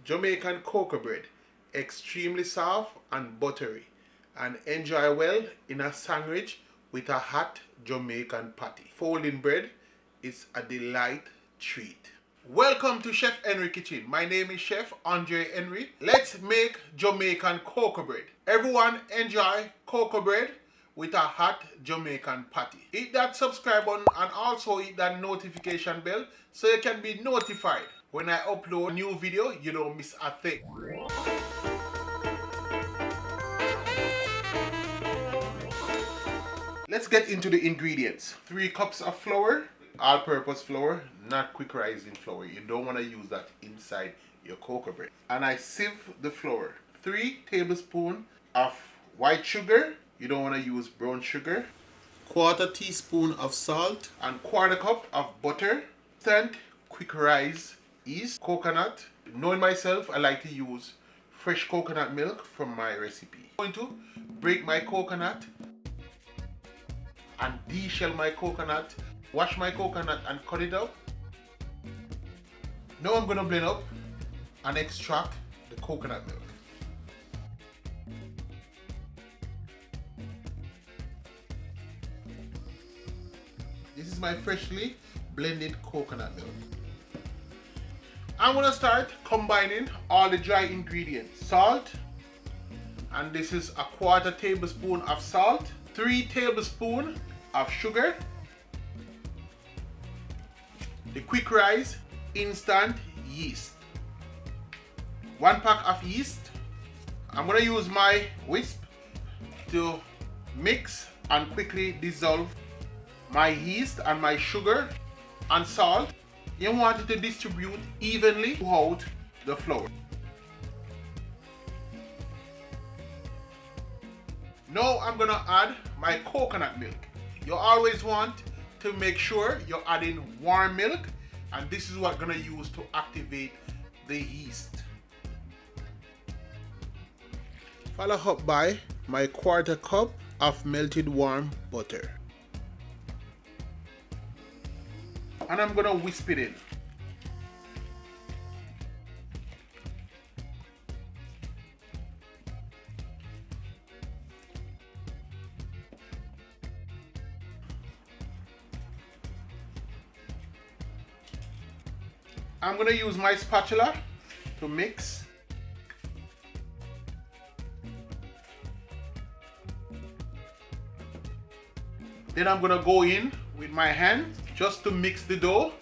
Jamaican cocoa bread, extremely soft and buttery, and enjoy well in a sandwich with a hot Jamaican patty. Folding bread is a delight treat. Welcome to Chef Henry Kitchen. My name is Chef Andre Henry. Let's make Jamaican cocoa bread. Everyone enjoy cocoa bread with a hot Jamaican patty. Hit that subscribe button and also hit that notification bell so you can be notified when I upload a new video. You don't miss a thing. Let's get into the ingredients. 3 cups of flour, all-purpose flour, not quick rising flour. You don't want to use that inside your cocoa bread. And I sieve the flour. 3 tablespoons of white sugar. You don't want to use brown sugar. 1/4 teaspoon of salt and 1/4 cup of butter. Instant quick rise yeast, coconut. Knowing myself, I like to use fresh coconut milk from my recipe. I'm going to break my coconut and de-shell my coconut, wash my coconut and cut it up. Now I'm going to blend up and extract the coconut milk. This is my freshly blended coconut milk. I'm going to start combining all the dry ingredients. Salt, and this is a 1/4 tablespoon of salt, 3 tablespoons of sugar, the quick rise instant yeast, 1 pack of yeast. I'm going to use my whisk to mix and quickly dissolve my yeast and my sugar and salt. You want it to distribute evenly throughout the flour. Now I'm going to add my coconut milk. You always want to make sure you're adding warm milk, and this is what I'm going to use to activate the yeast. Follow up by my 1/4 cup of melted warm butter. And I'm going to whisk it in. I'm going to use my spatula to mix. Then I'm going to go in with my hand just to mix the dough.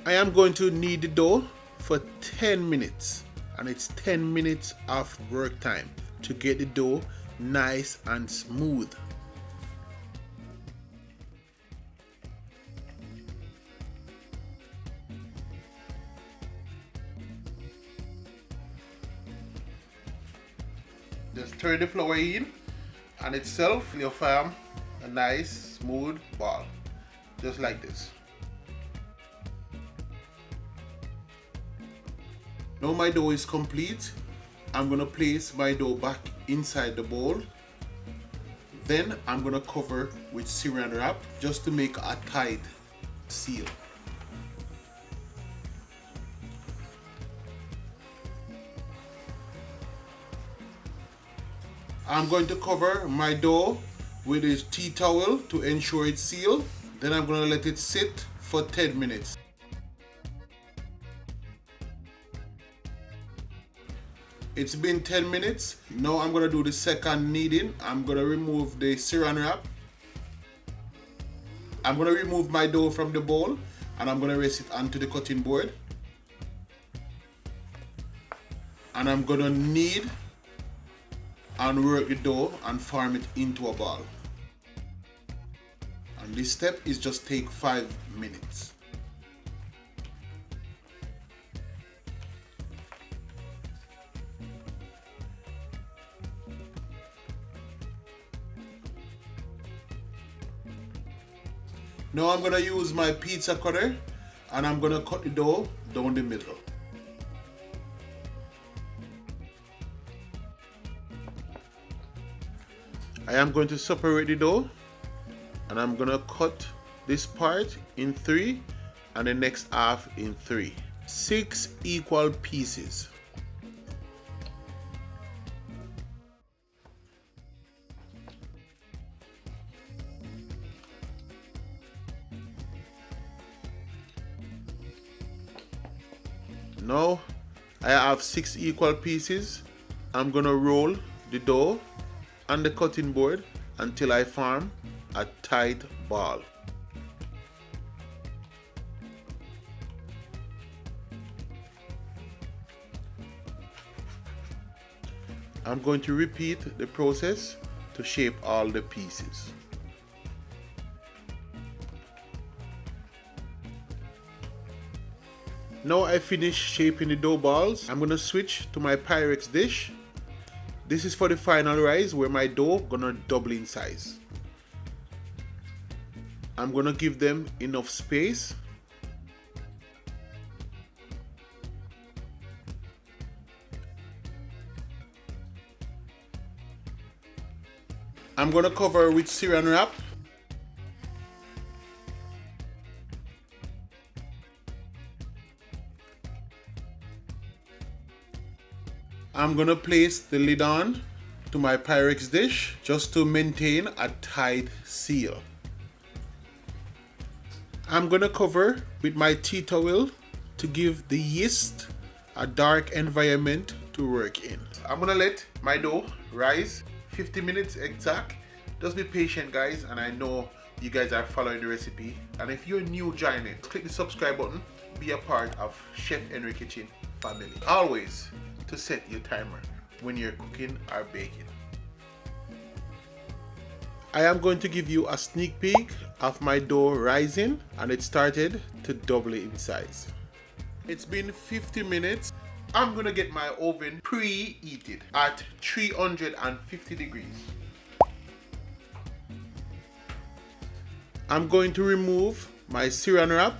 I am going to knead the dough for 10 minutes, and it's 10 minutes of work time to get the dough nice and smooth. Just stir the flour in, and itself you'll form a nice smooth ball, just like this. Now my dough is complete. I'm going to place my dough back inside the bowl. Then I'm going to cover with saran wrap just to make a tight seal. I'm going to cover my dough with a tea towel to ensure it's sealed. Then I'm going to let it sit for 10 minutes. It's been 10 minutes. Now I'm going to do the second kneading. I'm going to remove the saran wrap. I'm going to remove my dough from the bowl, and I'm going to rest it onto the cutting board. And I'm going to knead and work the dough and form it into a ball. And this step is just take 5 minutes. Now I'm going to use my pizza cutter and I'm going to cut the dough down the middle. I am going to separate the dough, and I'm going to cut this part in 3 and the next half in 3. 6 equal pieces. Now I have 6 equal pieces. I'm gonna roll the dough on the cutting board until I form a tight ball. I'm going to repeat the process to shape all the pieces. Now I finished shaping the dough balls. I'm gonna switch to my Pyrex dish. This is for the final rise where my dough gonna double in size. I'm gonna give them enough space. I'm gonna cover with saran wrap. I'm gonna place the lid on to my Pyrex dish just to maintain a tight seal. I'm gonna cover with my tea towel to give the yeast a dark environment to work in. I'm gonna let my dough rise 50 minutes exact. Just be patient, guys, and I know you guys are following the recipe. And if you're new joining, click the subscribe button. Be a part of Chef Henry Kitchen family. Always to set your timer when you're cooking or baking. I am going to give you a sneak peek of my dough rising, and it started to double in size. It's been 50 minutes. I'm gonna get my oven preheated at 350 degrees. I'm going to remove my saran wrap,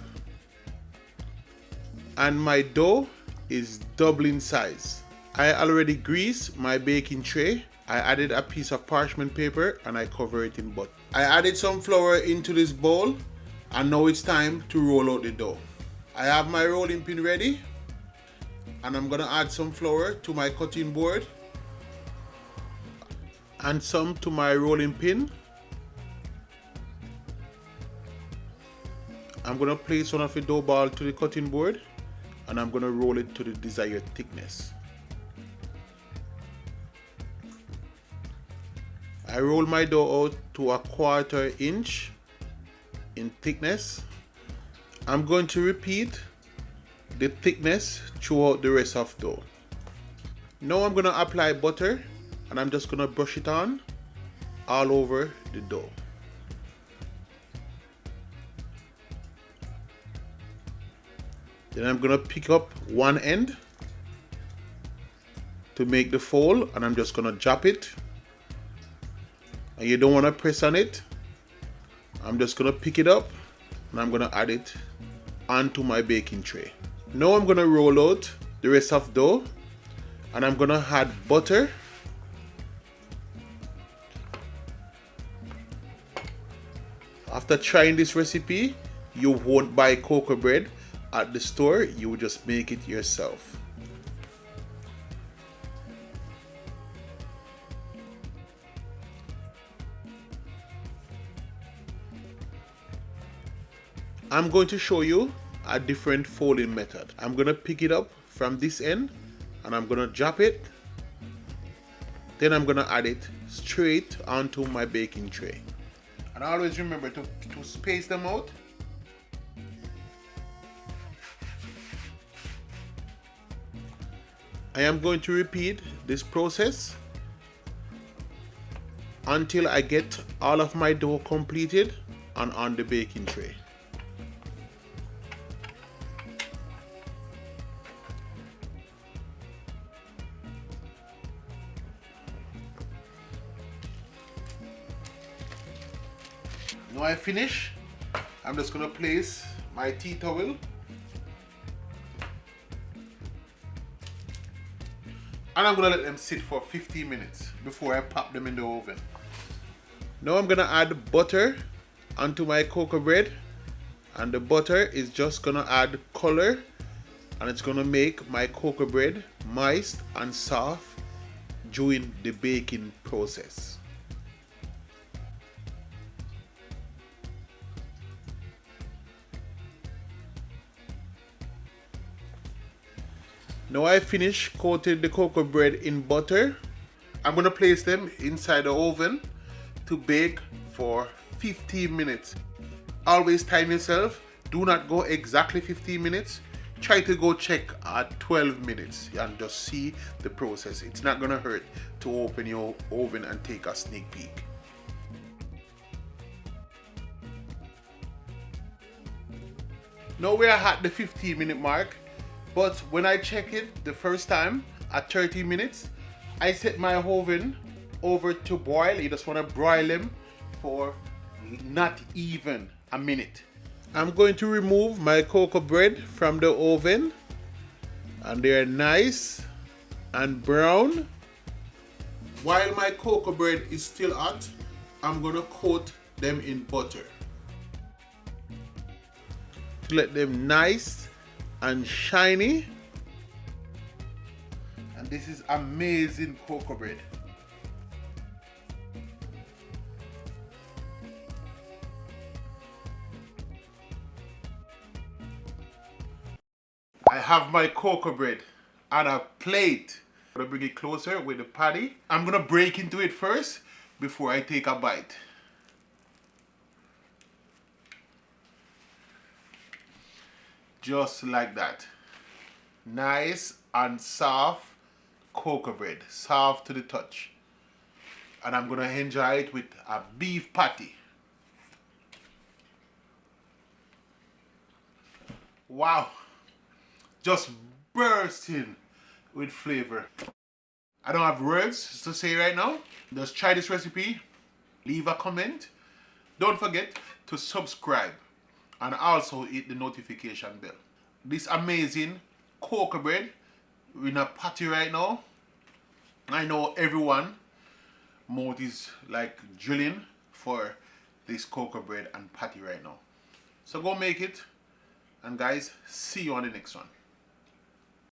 and my dough is double in size. I already greased my baking tray. I added a piece of parchment paper and I cover it in butter. I added some flour into this bowl, and now it's time to roll out the dough. I have my rolling pin ready, and I'm gonna add some flour to my cutting board and some to my rolling pin. I'm gonna place one of the dough ball to the cutting board, and I'm gonna roll it to the desired thickness. I roll my dough out to a 1/4 inch in thickness. I'm going to repeat the thickness throughout the rest of dough. Now I'm gonna apply butter, and I'm just gonna brush it on all over the dough. Then I'm gonna pick up one end to make the fold, and I'm just gonna drop it. And you don't want to press on it. I'm just gonna pick it up, and I'm gonna add it onto my baking tray. Now I'm gonna roll out the rest of dough, and I'm gonna add butter. After trying this recipe, you won't buy cocoa bread at the store, you will just make it yourself. I'm going to show you a different folding method. I'm going to pick it up from this end, and I'm going to drop it. Then I'm going to add it straight onto my baking tray. And always remember to space them out. I am going to repeat this process until I get all of my dough completed and on the baking tray. Now I finish, I'm just going to place my tea towel and I'm going to let them sit for 15 minutes before I pop them in the oven. Now I'm gonna add butter onto my cocoa bread, and the butter is just gonna add color, and it's gonna make my cocoa bread moist and soft during the baking process. Now I finish coating the cocoa bread in butter. I'm gonna place them inside the oven to bake for 15 minutes. Always time yourself. Do not go exactly 15 minutes. Try to go check at 12 minutes and just see the process. It's not gonna hurt to open your oven and take a sneak peek. Now we are at the 15-minute mark, but when I check it the first time at 30 minutes, I set my oven over to boil. You just want to broil them for not even a minute. I'm going to remove my cocoa bread from the oven, and they're nice and brown. While my cocoa bread is still hot, I'm going to coat them in butter to let them nice and shiny. And this is amazing cocoa bread. I have my cocoa bread on a plate. I'm gonna bring it closer with the patty. I'm gonna break into it first before I take a bite. Just like that. Nice and soft cocoa bread, soft to the touch. And I'm gonna enjoy it with a beef patty. Wow, just bursting with flavor. I don't have words to say right now. Just try this recipe, leave a comment. Don't forget to subscribe and also hit the notification bell. This amazing cocoa bread in a patty right now. I know everyone mouth is like drilling for this cocoa bread and patty right now. So go make it, and guys, see you on the next one.